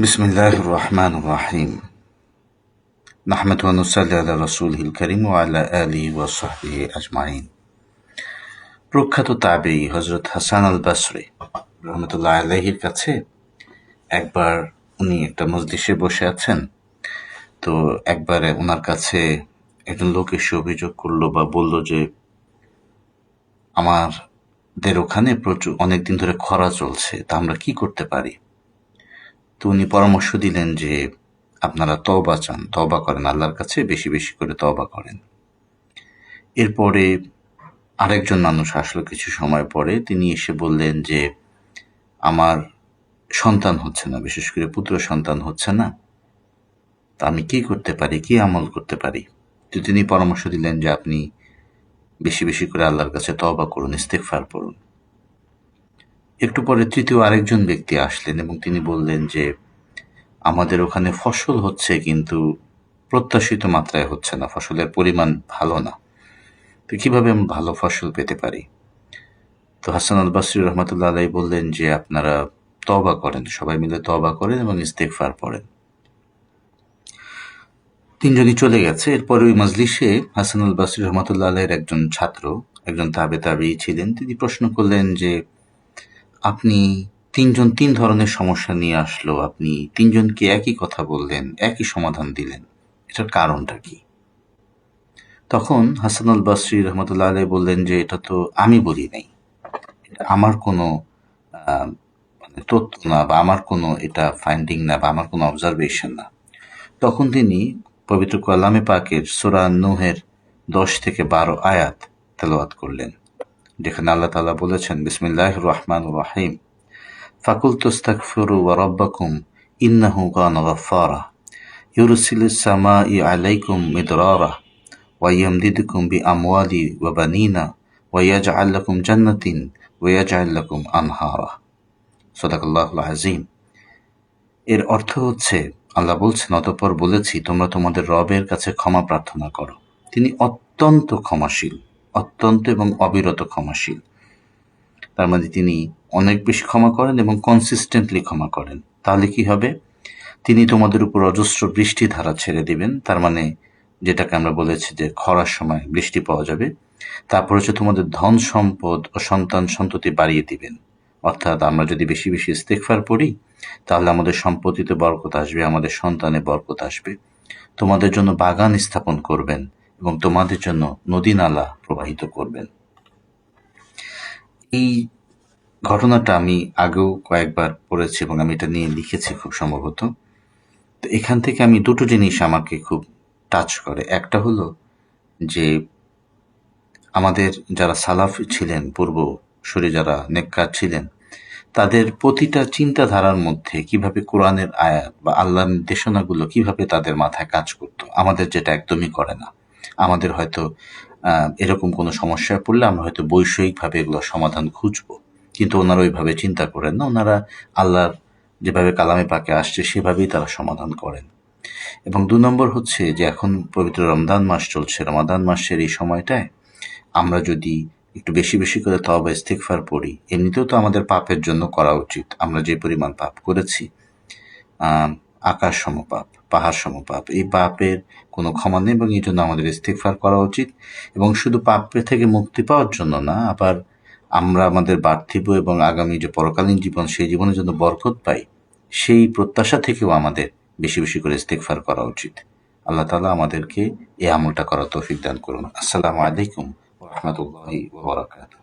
বিসমিল্লাহির রহমানির রহিম। নাহমাদুহু ওয়া নুসাল্লি আলা রাসূলিহিল কারীম ওয়া আলা আলিহি ওয়া সাহবিহি আজমাইন। প্রখ্যাত তাবেঈ হযরত হাসান আল বসরি রাহমাতুল্লাহ আলাইহির কাছে একবার উনি একটা মজলিসে বসে আছেন। তো একবারে ওনার কাছে একজন লোক এসে অভিযোগ করলো বা বলল যে আমাদের ওখানে প্রচুর অনেকদিন ধরে খরা চলছে, তা আমরা কি করতে পারি? তো উনি পরামর্শ দিলেন যে আপনারা তওবা করেন, আল্লাহর কাছে বেশি বেশি করে তওবা করেন। এরপরে আরেকজন মানুষ আসলো কিছু সময় পরে। তিনি এসে বললেন যে আমার সন্তান হচ্ছে না, বিশেষ করে পুত্র সন্তান হচ্ছে না, তা আমি কি করতে পারি, কি আমল করতে পারি? তো তিনি পরামর্শ দিলেন যে আপনি বেশি বেশি করে আল্লাহর কাছে তওবা করুন, ইস্তেগফার করুন। একটু পরে তৃতীয় আরেকজন ব্যক্তি আসলেন এবং তিনি বললেন যে আমাদের ওখানে ফসল হচ্ছে, কিন্তু প্রত্যাশিত মাত্রায় হচ্ছে না, ফসলের পরিমাণ ভালো না, তো কিভাবে আমরা ভালো ফসল পেতে পারি? তো হাসান আল বসরি রহমতুল্লাহ আলাইহি বললেন যে আপনারা তওবা করেন, সবাই মিলে তওবা করেন এবং ইস্তেগফার পড়েন। তিনজনই চলে গেছে। এরপরে ওই মজলিসে হাসান আল বসরি রহমতুল্লাহ আলাইহির একজন ছাত্র, একজন তাবেঈ ছিলেন। তিনি প্রশ্ন করলেন যে আপনি তিনজন তিন ধরনের সমস্যা নিয়ে আসলো, আপনি তিনজনকে একই কথা বললেন, একই সমাধান দিলেন, এটার কারণটা কি? তখন হাসান আল বসরি রহমতুল্লাহ আলাইহি বললেন যে এটা তো আমি বলি নাই, এটা আমার কোনো মানে তথ্য না, বা আমার কোনো এটা ফাইন্ডিং না, বা আমার কোনো অবজারভেশন না। তখন তিনি পবিত্র কালামে পাকের সূরা নূহের 10 থেকে 12 আয়াত তেলাওয়াত করলেন, যেখানে আল্লাহ তাআলা বলেছেন, বিসমিল্লাহির রহমানির রহিম, ফাকুলতু আস্তাগফিরু রাব্বাকুম ইন্নাহু কানা গাফফারা ইউরসিলিস সামাই আলাইকুম মিদরারা ওয়া ইয়ামদিদকুম বিআমওয়ালি ওয়া বানিনা ওয়া ইয়াজআল লাকুম জান্নাতিন ওয়া ইয়াজআল লাকুম আনহারা। সাদাকাল্লাহুল আযীম। এর অর্থ হচ্ছে, আল্লাহ বলছেন, অতঃপর বলেছি তোমরা তোমাদের রবের কাছে ক্ষমা প্রার্থনা করো, তিনি অত্যন্ত ক্ষমাশীল, অত্যন্ত এবং অবিরত ক্ষমাশীল। তার মানে তিনি অনেক বেশি ক্ষমা করেন এবং কনসিস্টেন্টলি ক্ষমা করেন। তাহলে কি হবে? তিনি তোমাদের উপর অজস্র বৃষ্টি ধারা ছেড়ে দিবেন, তার মানে যেটাকে আমরা বলেছি যে খরার সময় বৃষ্টি পাওয়া যাবে। তারপর হচ্ছে তোমাদের ধন সম্পদ ও সন্তান সন্ততি বাড়িয়ে দিবেন। অর্থাৎ আমরা যদি বেশি বেশি ইস্তেগফার পড়ি, তাহলে আমাদের সম্পত্তিতে বরকত আসবে, আমাদের সন্তানে বরকত আসবে। তোমাদের জন্য বাগান স্থাপন করবেন এবং তোমাদের জন্য নদী নালা প্রবাহিত করবেন। এই ঘটনাটা আমি আগেও কয়েকবার পড়েছি এবং আমি এটা নিয়ে লিখেছি খুব সম্ভবত। তো এখান থেকে আমি দুটো জিনিস আমাকে খুব টাচ করে। একটা হলো যে আমাদের যারা সালাফ ছিলেন, পূর্বসূরি যারা নেককার ছিলেন, তাদের প্রতিটা চিন্তাধারার মধ্যে কিভাবে কোরআনের আয়াত বা আল্লাহর নির্দেশনাগুলো কিভাবে তাদের মাথায় কাজ করতো, আমাদের যেটা একদমই করে না। আমাদের হয়তো এরকম কোনো সমস্যায় পড়লে আমরা হয়তো বৈষয়িকভাবে এগুলোর সমাধান খুঁজবো, কিন্তু ওনারা ওইভাবে চিন্তা করেন না। ওনারা আল্লাহর যেভাবে কালামে পাকে আসছে সেভাবেই তারা সমাধান করেন। এবং ২ নম্বর হচ্ছে যে এখন পবিত্র রমজান মাস চলছে। রমাদান মাসের এই সময়টায় আমরা যদি একটু বেশি বেশি করে তওবা ইস্তেগফার পড়ি, এমনিতেও তো আমাদের পাপের জন্য করা উচিত। আমরা যে পরিমাণ পাপ করেছি, আকাশ সমপাপ, পাহাড় সমপাপ, এই পাপের কোনো ক্ষমা নেই এবং এই জন্য আমাদের ইস্তেগফার করা উচিত। এবং শুধু পাপের থেকে মুক্তি পাওয়ার জন্য না, আবার আমরা আমাদের পার্থিব এবং আগামী যে পরকালীন জীবন, সেই জীবনের জন্য বরকত পাই, সেই প্রত্যাশা থেকেও আমাদের বেশি বেশি করে ইস্তেগফার করা উচিত। আল্লাহ তাআলা আমাদেরকে এই আমলটা করার তৌফিক দান করুন। আসসালামু আলাইকুম ওয়া রাহমাতুল্লাহি ওয়া বারাকাতুহু।